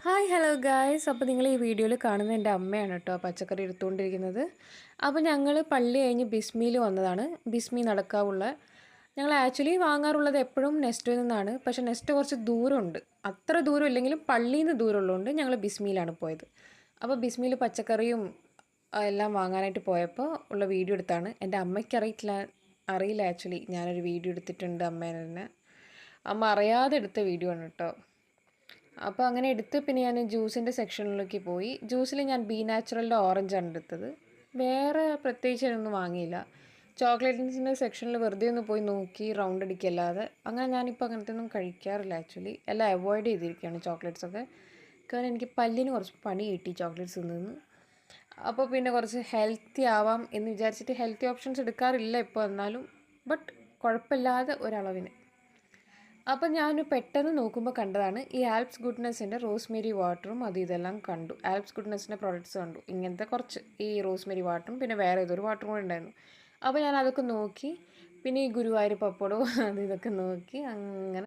Hi hello guys. അപ്പോൾ നിങ്ങൾ ഈ വീഡിയോയിൽ കാണുന്നത് എൻ്റെ അമ്മയാണ് കേട്ടോ പച്ചക്കറി എടുത്തുകൊണ്ടിരിക്കുന്നത്. അപ്പോൾ ഞങ്ങൾ പള്ളി കഴിഞ്ഞ് ബിസ്മിയിൽ വന്നതാണ്. ബിസ്മി നടക്കാവുള്ള ഞങ്ങൾ ആക്ച്വലി വാങ്ങാറുള്ളത് എപ്പോഴും നെസ്റ്റോയിൽ നിന്നാണ്. പക്ഷേ നെസ്റ്റ് കുറച്ച് ദൂരമുണ്ട്. അത്ര ദൂരം ഇല്ലെങ്കിലും പള്ളിയിൽ നിന്ന് ദൂരമുള്ളതുകൊണ്ട് ഞങ്ങൾ ബിസ്മിയിലാണ് പോയത്. അപ്പോൾ ബിസ്മിയിൽ പച്ചക്കറിയും എല്ലാം വാങ്ങാനായിട്ട് പോയപ്പോൾ ഉള്ള വീഡിയോ എടുത്താണ്. എൻ്റെ അമ്മയ്ക്ക് അറിയില്ല ആക്ച്വലി ഞാനൊരു വീഡിയോ എടുത്തിട്ടുണ്ട് അമ്മേനെ തന്നെ. അമ്മ അറിയാതെ എടുത്ത വീഡിയോ ആണ് കേട്ടോ. അപ്പോൾ അങ്ങനെ എടുത്ത് പിന്നെ ഞാൻ ജ്യൂസിൻ്റെ സെക്ഷനിലേക്ക് പോയി. ജ്യൂസിൽ ഞാൻ ബി നാച്ചുറലിൻ്റെ ഓറഞ്ചാണ് എടുത്തത്. വേറെ പ്രത്യേകിച്ച് ഒന്നും വാങ്ങിയില്ല. ചോക്ലേറ്റ്സിൻ്റെ സെക്ഷനിൽ വെറുതെ ഒന്ന് പോയി നോക്കി റൗണ്ട് അടിക്കല്ലാതെ അങ്ങനെ ഞാനിപ്പോൾ അങ്ങനത്തെ ഒന്നും കഴിക്കാറില്ല ആക്ച്വലി. എല്ലാം അവോയ്ഡ് ചെയ്തിരിക്കുകയാണ് ചോക്ലേറ്റ്സൊക്കെ. കാരണം എനിക്ക് പല്ലിന് കുറച്ച് പണി കിട്ടി ചോക്ലേറ്റ്സ് നിന്ന്. അപ്പോൾ പിന്നെ കുറച്ച് ഹെൽത്തി ആവാം എന്ന് വിചാരിച്ചിട്ട് ഹെൽത്തി ഓപ്ഷൻസ് എടുക്കാറില്ല ഇപ്പോൾ എന്നാലും. ബട്ട് കുഴപ്പമില്ലാതെ ഒരളവിന്. അപ്പം ഞാൻ പെട്ടെന്ന് നോക്കുമ്പോൾ കണ്ടതാണ് ഈ ആൽപ്സ് ഗുഡ്നെസ്സിൻ്റെ റോസ്മേരി വാട്ടറും ഇതെല്ലാം കണ്ടു. ആൽപ്സ് ഗുഡ്നെസ്സിൻ്റെ പ്രോഡക്റ്റ്സ് കണ്ടു. ഇങ്ങനത്തെ കുറച്ച് ഈ റോസ്മേരി വാട്ടറും പിന്നെ വേറെ ഏതൊരു വാട്ടറും കൂടെ ഉണ്ടായിരുന്നു. അപ്പോൾ ഞാൻ അതൊക്കെ നോക്കി. പിന്നെ ഈ ഗുരുവായൂർ പപ്പടവും ഇതൊക്കെ നോക്കി അങ്ങനെ